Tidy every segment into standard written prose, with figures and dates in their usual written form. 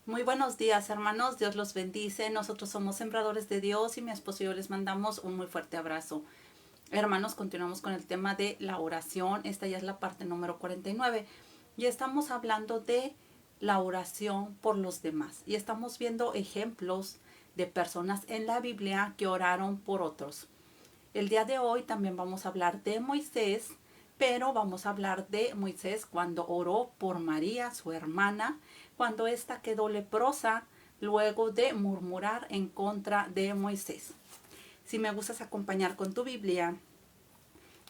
Muy buenos días, hermanos. Dios los bendice. Nosotros somos sembradores de Dios y mi esposo y yo les mandamos un muy fuerte abrazo. Hermanos, continuamos con el tema de la oración. Esta ya es la parte número 49. Y estamos hablando de la oración por los demás. Y estamos viendo ejemplos de personas en la Biblia que oraron por otros. El día de hoy también vamos a hablar de Moisés, pero vamos a hablar de Moisés cuando oró por María, su hermana, cuando ésta quedó leprosa luego de murmurar en contra de Moisés. Si me gustas acompañar con tu Biblia,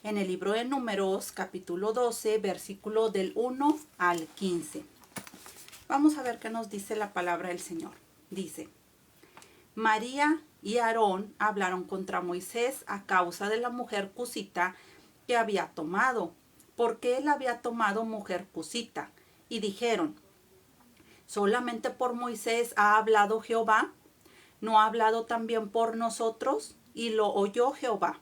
en el libro de Números, capítulo 12, versículo del 1 al 15. Vamos a ver qué nos dice la palabra del Señor. Dice: María y Aarón hablaron contra Moisés a causa de la mujer cusita que había tomado, porque él había tomado mujer cusita. Y dijeron: ¿solamente por Moisés ha hablado Jehová? ¿No ha hablado también por nosotros? Y lo oyó Jehová.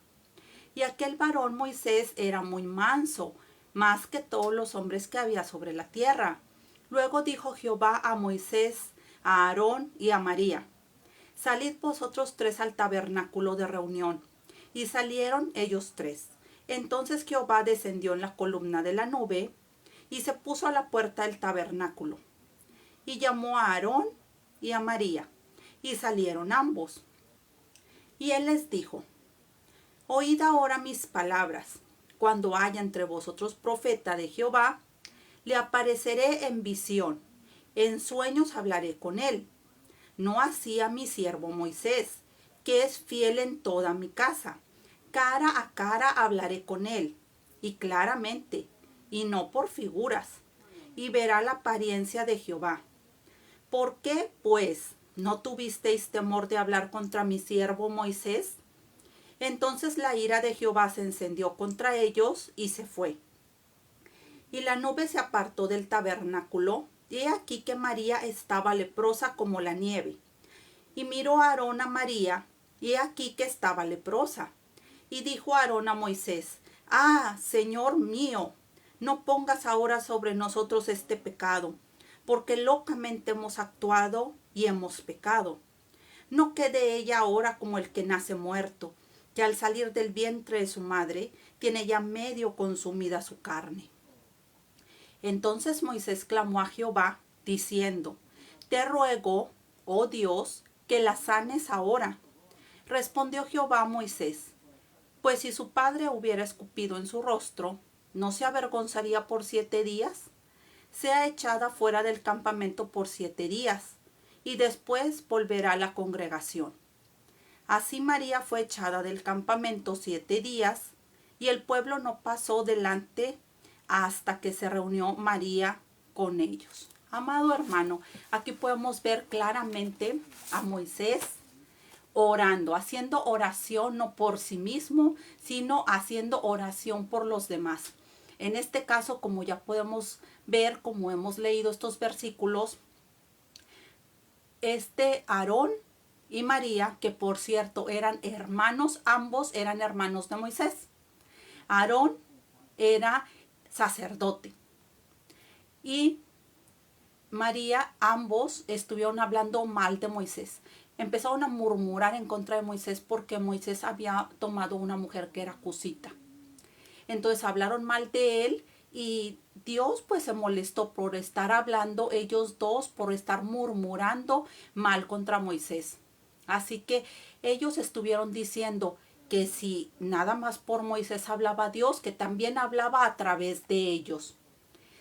Y aquel varón Moisés era muy manso, más que todos los hombres que había sobre la tierra. Luego dijo Jehová a Moisés, a Aarón y a María: salid vosotros tres al tabernáculo de reunión. Y salieron ellos tres. Entonces Jehová descendió en la columna de la nube y se puso a la puerta del tabernáculo. Y llamó a Aarón y a María, y salieron ambos. Y él les dijo: oíd ahora mis palabras. Cuando haya entre vosotros profeta de Jehová, le apareceré en visión. En sueños hablaré con él. No así a mi siervo Moisés, que es fiel en toda mi casa. Cara a cara hablaré con él, y claramente, y no por figuras, y verá la apariencia de Jehová. ¿Por qué, pues, no tuvisteis temor de hablar contra mi siervo Moisés? Entonces la ira de Jehová se encendió contra ellos y se fue. Y la nube se apartó del tabernáculo, y he aquí que María estaba leprosa como la nieve. Y miró a Aarón a María, y he aquí que estaba leprosa. Y dijo Aarón a Moisés: ah, Señor mío, no pongas ahora sobre nosotros este pecado, porque locamente hemos actuado y hemos pecado. No quede ella ahora como el que nace muerto, que al salir del vientre de su madre tiene ya medio consumida su carne. Entonces Moisés clamó a Jehová, diciendo: te ruego, oh Dios, que la sanes ahora. Respondió Jehová a Moisés: pues si su padre hubiera escupido en su rostro, ¿no se avergonzaría por 7 días? Sea echada fuera del campamento por 7 días, y después volverá a la congregación. Así María fue echada del campamento 7 días, y el pueblo no pasó delante hasta que se reunió María con ellos. Amado hermano, aquí podemos ver claramente a Moisés orando, haciendo oración no por sí mismo, sino haciendo oración por los demás. En este caso, como ya podemos ver, como hemos leído estos versículos, Aarón y María, que por cierto eran hermanos, ambos eran hermanos de Moisés. Aarón era sacerdote y María, ambos estuvieron hablando mal de Moisés. Empezaron a murmurar en contra de Moisés porque Moisés había tomado una mujer que era cusita. Entonces hablaron mal de él y Dios pues se molestó por estar hablando ellos dos, por estar murmurando mal contra Moisés. Así que ellos estuvieron diciendo que si nada más por Moisés hablaba Dios, que también hablaba a través de ellos.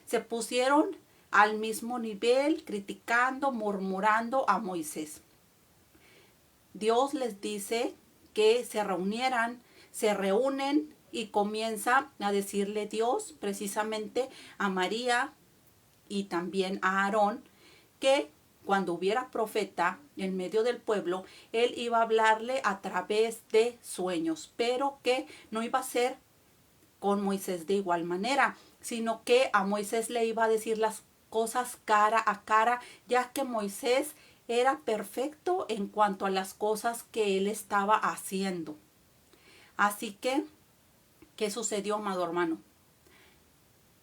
Se pusieron al mismo nivel, criticando, murmurando a Moisés. Dios les dice que se reunieran, se reúnen y comienza a decirle Dios precisamente a María y también a Aarón que cuando hubiera profeta en medio del pueblo, él iba a hablarle a través de sueños, pero que no iba a ser con Moisés de igual manera, sino que a Moisés le iba a decir las cosas cara a cara, ya que Moisés era perfecto en cuanto a las cosas que él estaba haciendo. Así que, ¿qué sucedió, amado hermano?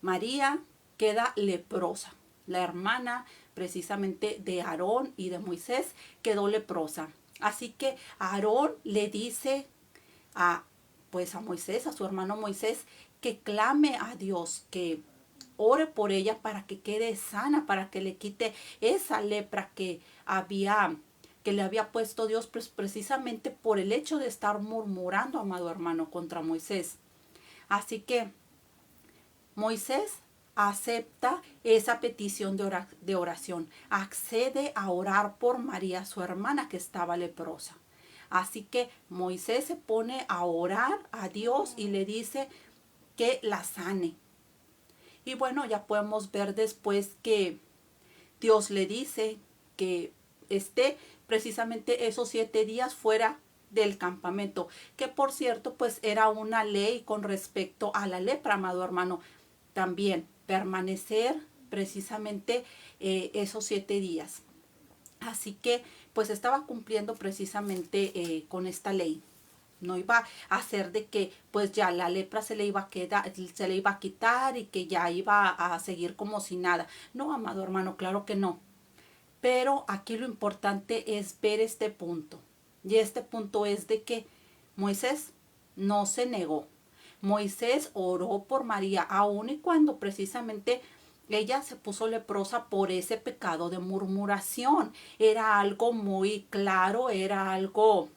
María queda leprosa. La hermana precisamente de Aarón y de Moisés, quedó leprosa. Así que Aarón le dice pues a Moisés, a su hermano Moisés, que clame a Dios, que ore por ella para que quede sana, para que le quite esa lepra que le había puesto Dios, pues precisamente por el hecho de estar murmurando, amado hermano, contra Moisés. Así que Moisés acepta esa petición de oración, accede a orar por María, su hermana que estaba leprosa. Así que Moisés se pone a orar a Dios y le dice que la sane. Y bueno, ya podemos ver después que Dios le dice que esté precisamente esos 7 días fuera del campamento, que por cierto pues era una ley con respecto a la lepra, amado hermano, también permanecer precisamente esos 7 días. Así que pues estaba cumpliendo precisamente con esta ley. No iba a hacer de que pues ya la lepra se le iba a quitar y que ya iba a seguir como si nada. No, amado hermano, claro que no. Pero aquí lo importante es ver este punto. Y este punto es de que Moisés no se negó. Moisés oró por María, aun y cuando precisamente ella se puso leprosa por ese pecado de murmuración. Era algo muy claro, era algo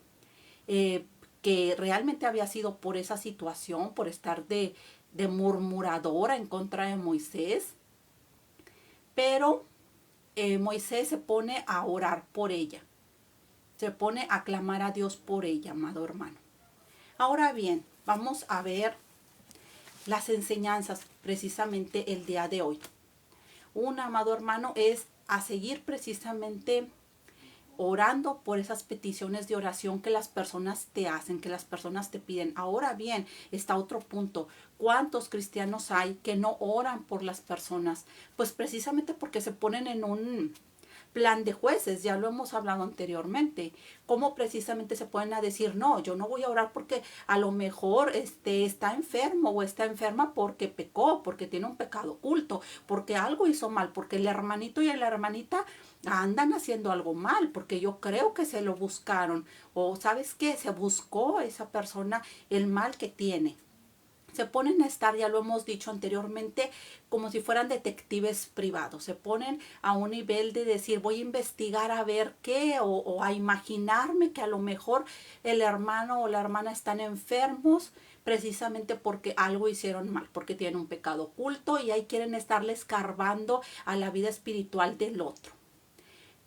que realmente había sido por esa situación, por estar de murmuradora en contra de Moisés. Pero Moisés se pone a orar por ella. Se pone a clamar a Dios por ella, amado hermano. Ahora bien, vamos a ver las enseñanzas precisamente el día de hoy. Una, amado hermano, es a seguir precisamente orando por esas peticiones de oración que las personas te hacen, que las personas te piden. Ahora bien, está otro punto. ¿Cuántos cristianos hay que no oran por las personas? Pues precisamente porque se ponen en un plan de jueces, ya lo hemos hablado anteriormente, cómo precisamente se pueden a decir, no, yo no voy a orar porque a lo mejor está enfermo o está enferma porque pecó, porque tiene un pecado oculto, porque algo hizo mal, porque el hermanito y la hermanita andan haciendo algo mal, porque yo creo que se lo buscaron, o sabes qué, se buscó esa persona el mal que tiene. Se ponen a estar, ya lo hemos dicho anteriormente, como si fueran detectives privados. Se ponen a un nivel de decir, voy a investigar a ver qué, o a imaginarme que a lo mejor el hermano o la hermana están enfermos precisamente porque algo hicieron mal, porque tienen un pecado oculto y ahí quieren estarle escarbando a la vida espiritual del otro.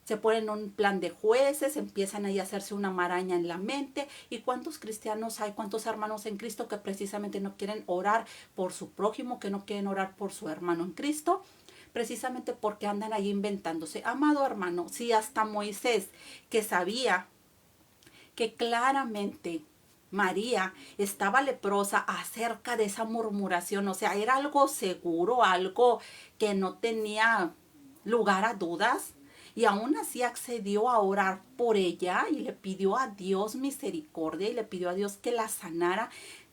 Se ponen un plan de jueces, empiezan ahí a hacerse una maraña en la mente. ¿Y cuántos cristianos hay, cuántos hermanos en Cristo que precisamente no quieren orar por su prójimo, que no quieren orar por su hermano en Cristo? Precisamente porque andan ahí inventándose. Amado hermano, si hasta Moisés, que sabía que claramente María estaba leprosa acerca de esa murmuración, o sea, era algo seguro, algo que no tenía lugar a dudas, y aún así accedió a orar por ella y le pidió a Dios misericordia y le pidió a Dios que la sanara.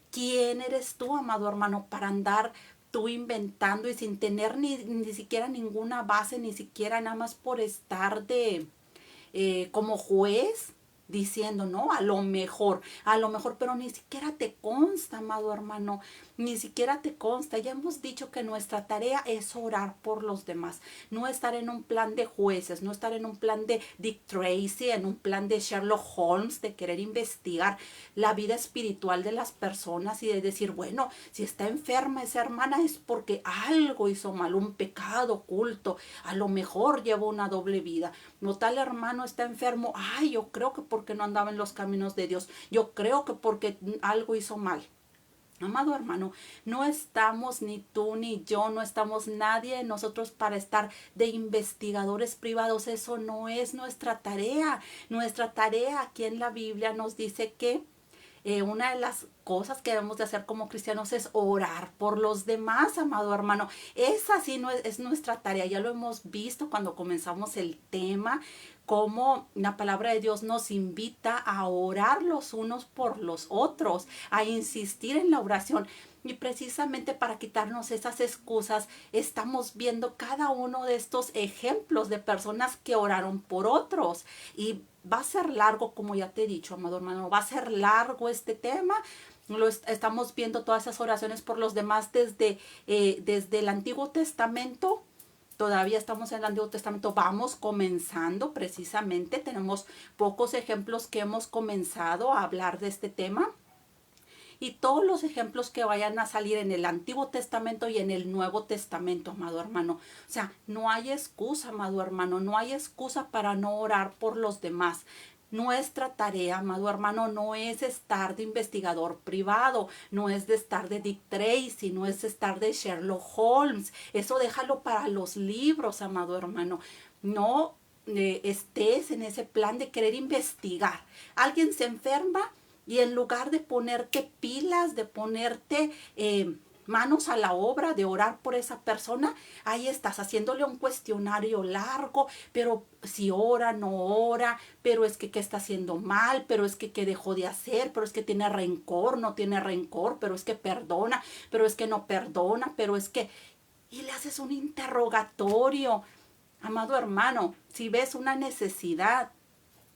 ¿Quién eres tú, amado hermano, para andar tú inventando y sin tener ni siquiera ninguna base, ni siquiera nada más por estar como juez? Diciendo, no, a lo mejor, pero ni siquiera te consta, amado hermano, ni siquiera te consta. Ya hemos dicho que nuestra tarea es orar por los demás, no estar en un plan de jueces, no estar en un plan de Dick Tracy, en un plan de Sherlock Holmes, de querer investigar la vida espiritual de las personas y de decir, bueno, si está enferma esa hermana es porque algo hizo mal, un pecado oculto, a lo mejor llevó una doble vida. No, tal hermano está enfermo, ay, yo creo que porque no andaba en los caminos de Dios, yo creo que porque algo hizo mal. Amado hermano, no estamos ni tú ni yo, no estamos nadie de nosotros para estar de investigadores privados. Eso no es nuestra tarea. Nuestra tarea aquí en la Biblia nos dice que una de las cosas que debemos de hacer como cristianos es orar por los demás, amado hermano. Esa sí no es nuestra tarea. Ya lo hemos visto cuando comenzamos el tema, cómo la palabra de Dios nos invita a orar los unos por los otros, a insistir en la oración. Y precisamente para quitarnos esas excusas, estamos viendo cada uno de estos ejemplos de personas que oraron por otros. Y va a ser largo, como ya te he dicho, amado hermano, va a ser largo este tema. Estamos viendo todas esas oraciones por los demás desde el Antiguo Testamento. Todavía estamos en el Antiguo Testamento, vamos comenzando precisamente. Tenemos pocos ejemplos que hemos comenzado a hablar de este tema. Y todos los ejemplos que vayan a salir en el Antiguo Testamento y en el Nuevo Testamento, amado hermano. O sea, no hay excusa, amado hermano, no hay excusa para no orar por los demás. Nuestra tarea, amado hermano, no es estar de investigador privado, no es de estar de Dick Tracy, no es estar de Sherlock Holmes. Eso déjalo para los libros, amado hermano. No estés en ese plan de querer investigar. Alguien se enferma y en lugar de ponerte pilas, de ponerte manos a la obra, de orar por esa persona, ahí estás haciéndole un cuestionario largo, pero si ora, no ora, pero es que qué está haciendo mal, pero es que qué dejó de hacer, pero es que tiene rencor, no tiene rencor, pero es que perdona, pero es que no perdona, pero es que... Y le haces un interrogatorio. Amado hermano, si ves una necesidad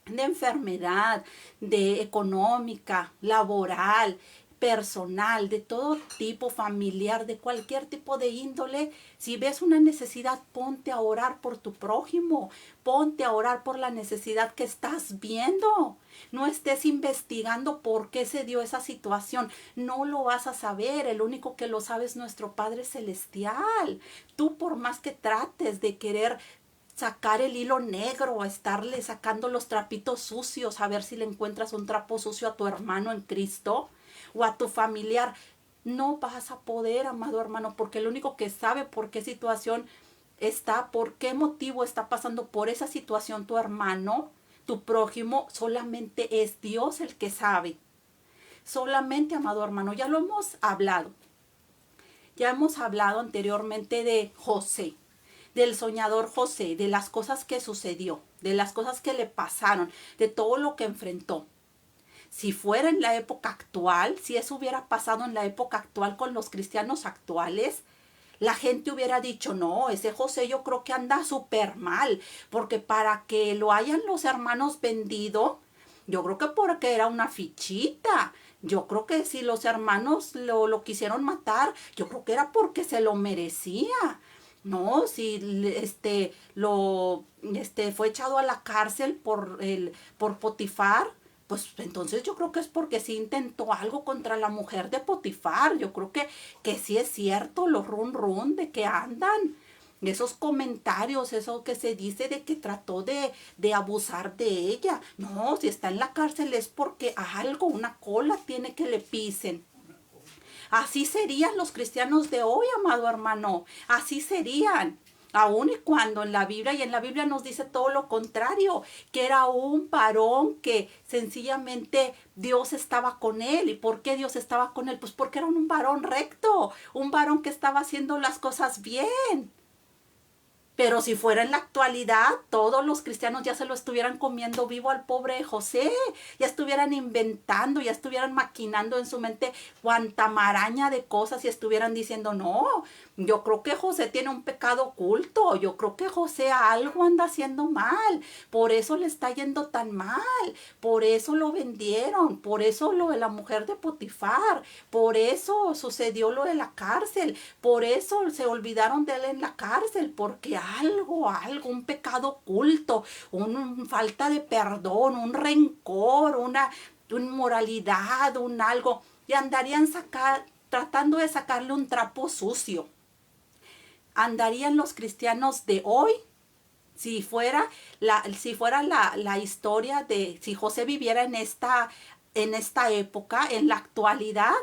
de enfermedad, de económica, laboral, personal, de todo tipo, familiar, de cualquier tipo de índole, si ves una necesidad, ponte a orar por tu prójimo, ponte a orar por la necesidad que estás viendo. No estés investigando por qué se dio esa situación, no lo vas a saber, el único que lo sabe es nuestro Padre Celestial. Tú, por más que trates de querer sacar el hilo negro, a estarle sacando los trapitos sucios, a ver si le encuentras un trapo sucio a tu hermano en Cristo o a tu familiar, no vas a poder, amado hermano, porque el único que sabe por qué situación está, por qué motivo está pasando por esa situación tu hermano, tu prójimo, solamente es Dios el que sabe. Solamente, amado hermano, ya lo hemos hablado. Ya hemos hablado anteriormente de José, del soñador José, de las cosas que sucedió, de las cosas que le pasaron, de todo lo que enfrentó. Si fuera en la época actual, si eso hubiera pasado en la época actual con los cristianos actuales, la gente hubiera dicho, no, ese José yo creo que anda súper mal, porque para que lo hayan los hermanos vendido, yo creo que porque era una fichita. Yo creo que si los hermanos lo quisieron matar, yo creo que era porque se lo merecía. No, si fue echado a la cárcel por Potifar, pues entonces yo creo que es porque sí intentó algo contra la mujer de Potifar. Yo creo que sí es cierto los run de que andan. Esos comentarios, eso que se dice de que trató de abusar de ella. No, si está en la cárcel es porque algo, una cola tiene que le pisen. Así serían los cristianos de hoy, amado hermano. Así serían. Aún y cuando en la Biblia nos dice todo lo contrario, que era un varón que sencillamente Dios estaba con él. ¿Y por qué Dios estaba con él? Pues porque era un varón recto, un varón que estaba haciendo las cosas bien. Pero si fuera en la actualidad, todos los cristianos ya se lo estuvieran comiendo vivo al pobre José, ya estuvieran inventando, ya estuvieran maquinando en su mente cuanta maraña de cosas y estuvieran diciendo, no, yo creo que José tiene un pecado oculto, yo creo que José algo anda haciendo mal, por eso le está yendo tan mal, por eso lo vendieron, por eso lo de la mujer de Potifar, por eso sucedió lo de la cárcel, por eso se olvidaron de él en la cárcel, porque algo, un pecado oculto, una falta de perdón, un rencor, una inmoralidad, un algo, y andarían tratando de sacarle un trapo sucio. Andarían los cristianos de hoy, si fuera la historia de, si José viviera en esta época, en la actualidad,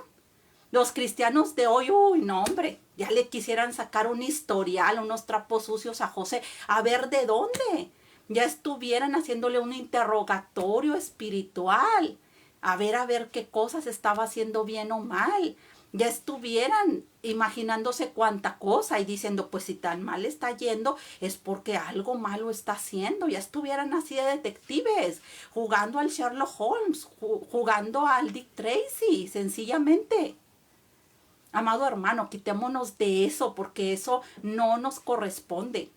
los cristianos de hoy, uy, no, hombre, ya le quisieran sacar un historial, unos trapos sucios a José, a ver de dónde. Ya estuvieran haciéndole un interrogatorio espiritual. a ver qué cosas estaba haciendo bien o mal. Ya estuvieran imaginándose cuánta cosa y diciendo, pues si tan mal está yendo es porque algo malo está haciendo. Ya estuvieran así de detectives, jugando al Sherlock Holmes, jugando al Dick Tracy, sencillamente. Amado hermano, quitémonos de eso porque eso no nos corresponde.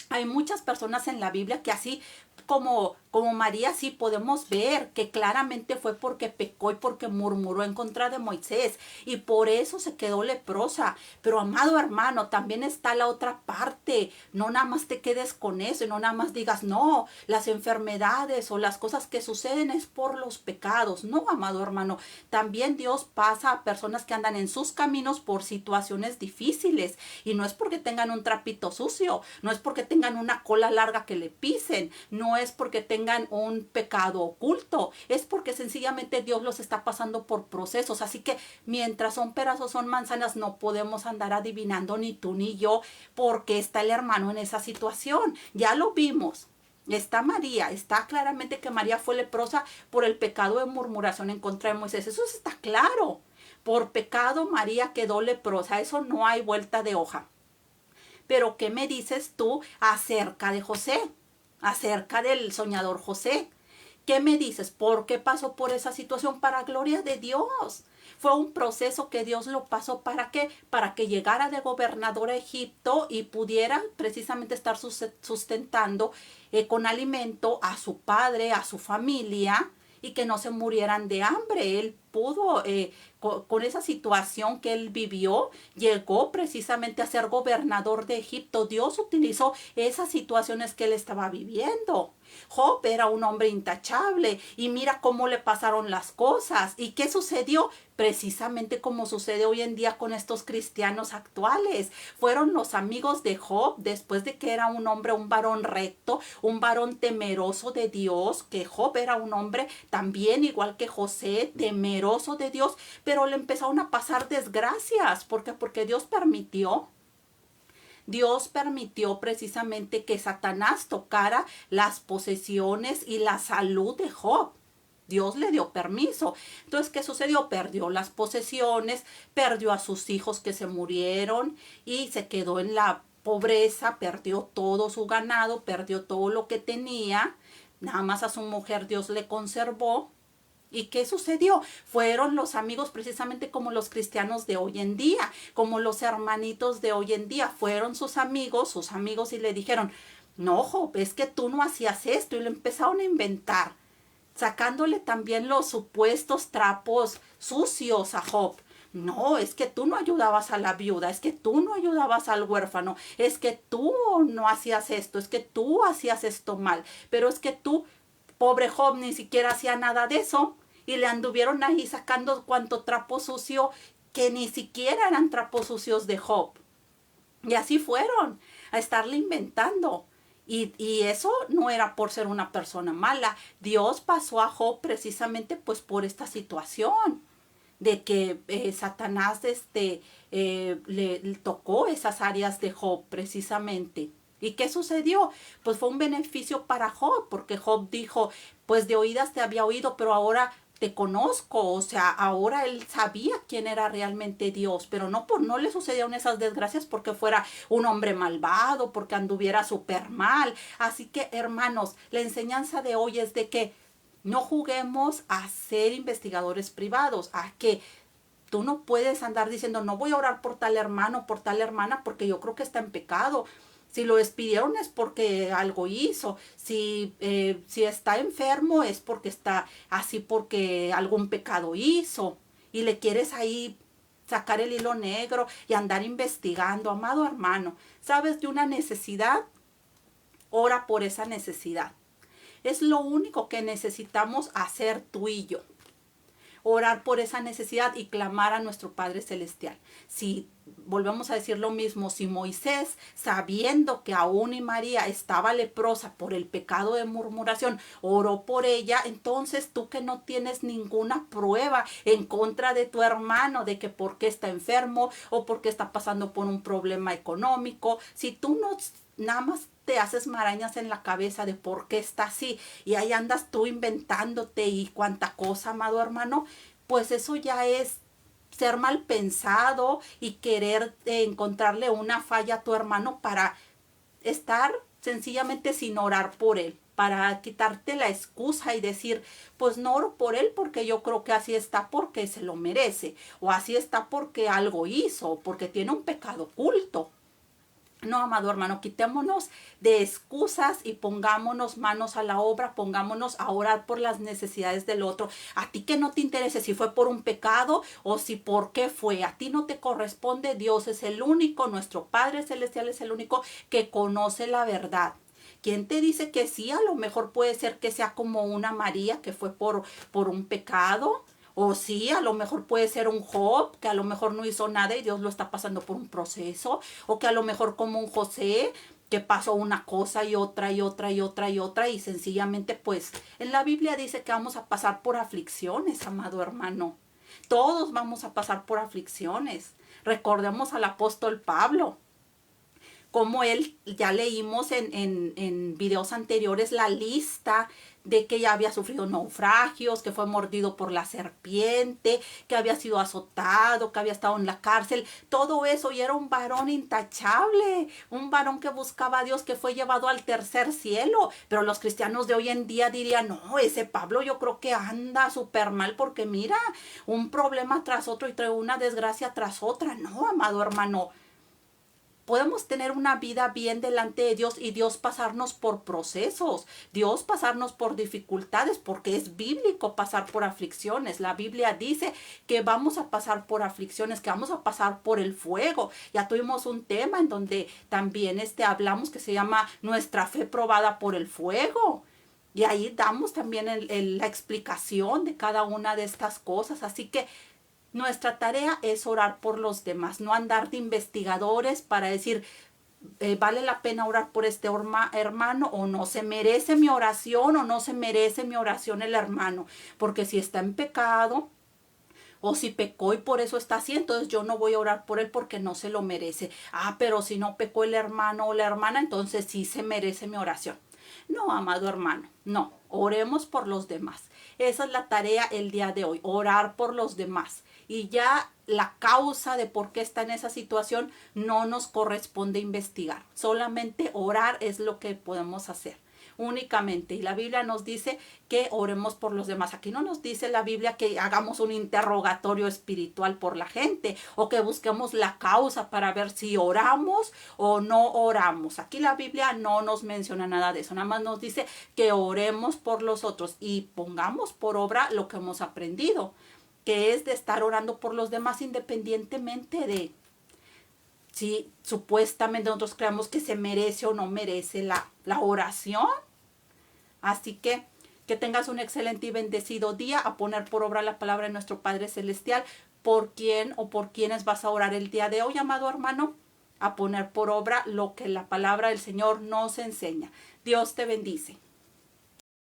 Hay muchas personas en la Biblia que así como María sí podemos ver que claramente fue porque pecó y porque murmuró en contra de Moisés y por eso se quedó leprosa. Pero amado hermano, también está la otra parte. No nada más te quedes con eso y no nada más digas, no, las enfermedades o las cosas que suceden es por los pecados. No, amado hermano, también Dios pasa a personas que andan en sus caminos por situaciones difíciles y no es porque tengan un trapito sucio, no es porque tengan una cola larga que le pisen, no es porque tengan un pecado oculto, es porque sencillamente Dios los está pasando por procesos. Así que mientras son peras o son manzanas, no podemos andar adivinando ni tú ni yo porque está el hermano en esa situación. Ya lo vimos. Está María, está claramente que María fue leprosa por el pecado de murmuración en contra de Moisés. Eso está claro. Por pecado María quedó leprosa. Eso no hay vuelta de hoja. Pero ¿qué me dices tú acerca de José? Acerca del soñador José. ¿Qué me dices? ¿Por qué pasó por esa situación? Para gloria de Dios. Fue un proceso que Dios lo pasó. ¿Para qué? Para que llegara de gobernador a Egipto y pudiera precisamente estar sustentando con alimento a su padre, a su familia y que no se murieran de hambre. Él pudo, con esa situación que él vivió, llegó precisamente a ser gobernador de Egipto. Dios utilizó esas situaciones que él estaba viviendo. Job era un hombre intachable y mira cómo le pasaron las cosas. ¿Y qué sucedió? Precisamente como sucede hoy en día con estos cristianos actuales. Fueron los amigos de Job después de que era un hombre, un varón recto, un varón temeroso de Dios, que Job era un hombre también igual que José, temeroso de Dios, pero le empezaron a pasar desgracias. ¿Por qué? Porque Dios permitió precisamente que Satanás tocara las posesiones y la salud de Job. Dios le dio permiso. Entonces, ¿qué sucedió? Perdió las posesiones, perdió a sus hijos que se murieron y se quedó en la pobreza, perdió todo su ganado, perdió todo lo que tenía. Nada más a su mujer Dios le conservó. ¿Y qué sucedió? Fueron los amigos precisamente como los cristianos de hoy en día, como los hermanitos de hoy en día. Fueron sus amigos y le dijeron, no, Job, es que tú no hacías esto. Y le empezaron a inventar, sacándole también los supuestos trapos sucios a Job. No, es que tú no ayudabas a la viuda, es que tú no ayudabas al huérfano, es que tú no hacías esto, es que tú hacías esto mal, pero es que tú, pobre Job, ni siquiera hacía nada de eso y le anduvieron ahí sacando cuanto trapo sucio que ni siquiera eran trapos sucios de Job. Y así fueron a estarle inventando. Y eso no era por ser una persona mala. Dios pasó a Job precisamente pues por esta situación de que Satanás le tocó esas áreas de Job precisamente. ¿Y qué sucedió? Pues fue un beneficio para Job, porque Job dijo, pues de oídas te había oído, pero ahora te conozco. O sea, ahora él sabía quién era realmente Dios, pero no le sucedieron esas desgracias porque fuera un hombre malvado, porque anduviera súper mal. Así que, hermanos, la enseñanza de hoy es de que no juguemos a ser investigadores privados, a que tú no puedes andar diciendo, no voy a orar por tal hermano, por tal hermana, porque yo creo que está en pecado. Si lo despidieron es porque algo hizo. Si está enfermo es porque está así porque algún pecado hizo. Y le quieres ahí sacar el hilo negro y andar investigando. Amado hermano, ¿sabes de una necesidad? Ora por esa necesidad. Es lo único que necesitamos hacer tú y yo. Orar por esa necesidad y clamar a nuestro Padre Celestial. Si volvemos a decir lo mismo, si Moisés, sabiendo que aún y María estaba leprosa por el pecado de murmuración, oró por ella, entonces tú que no tienes ninguna prueba en contra de tu hermano, de que por qué está enfermo o por qué está pasando por un problema económico, si tú no nada más te haces marañas en la cabeza de por qué está así y ahí andas tú inventándote y cuánta cosa, amado hermano, pues eso ya es ser mal pensado y querer encontrarle una falla a tu hermano para estar sencillamente sin orar por él, para quitarte la excusa y decir, pues no oro por él porque yo creo que así está porque se lo merece, o así está porque algo hizo, porque tiene un pecado oculto. No, amado hermano, quitémonos de excusas y pongámonos manos a la obra, pongámonos a orar por las necesidades del otro. A ti que no te interese si fue por un pecado o si por qué fue. A ti no te corresponde. Dios es el único, nuestro Padre Celestial es el único que conoce la verdad. ¿Quién te dice que sí? A lo mejor puede ser que sea como una María que fue por un pecado. O sí, a lo mejor puede ser un Job, que a lo mejor no hizo nada y Dios lo está pasando por un proceso. O que a lo mejor como un José, que pasó una cosa y otra y otra y otra y otra. Y sencillamente pues en la Biblia dice que vamos a pasar por aflicciones, amado hermano. Todos vamos a pasar por aflicciones. Recordemos al apóstol Pablo, como él, ya leímos en videos anteriores la lista de que ya había sufrido naufragios, que fue mordido por la serpiente, que había sido azotado, que había estado en la cárcel, todo eso, y era un varón intachable, un varón que buscaba a Dios, que fue llevado al tercer cielo. Pero los cristianos de hoy en día dirían, no, ese Pablo yo creo que anda súper mal porque mira, un problema tras otro y trae una desgracia tras otra. No, amado hermano, podemos tener una vida bien delante de Dios y Dios pasarnos por procesos, Dios pasarnos por dificultades, porque es bíblico pasar por aflicciones. La Biblia dice que vamos a pasar por aflicciones, que vamos a pasar por el fuego. Ya tuvimos un tema en donde también hablamos que se llama nuestra fe probada por el fuego. Y ahí damos también la explicación de cada una de estas cosas. Así que nuestra tarea es orar por los demás, no andar de investigadores para decir, vale la pena orar por este hermano o no se merece mi oración o no se merece mi oración el hermano, porque si está en pecado o si pecó y por eso está así, entonces yo no voy a orar por él porque no se lo merece. Ah, pero si no pecó el hermano o la hermana, entonces sí se merece mi oración. No, amado hermano, no, oremos por los demás. Esa es la tarea el día de hoy, orar por los demás. Y ya la causa de por qué está en esa situación no nos corresponde investigar. Solamente orar es lo que podemos hacer. Únicamente. Y la Biblia nos dice que oremos por los demás. Aquí no nos dice la Biblia que hagamos un interrogatorio espiritual por la gente o que busquemos la causa para ver si oramos o no oramos. Aquí la Biblia no nos menciona nada de eso. Nada más nos dice que oremos por los otros y pongamos por obra lo que hemos aprendido, que es de estar orando por los demás independientemente de si supuestamente nosotros creamos que se merece o no merece la oración. Así que tengas un excelente y bendecido día, a poner por obra la palabra de nuestro Padre Celestial. ¿Por quién o por quiénes vas a orar el día de hoy, amado hermano? A poner por obra lo que la palabra del Señor nos enseña. Dios te bendice.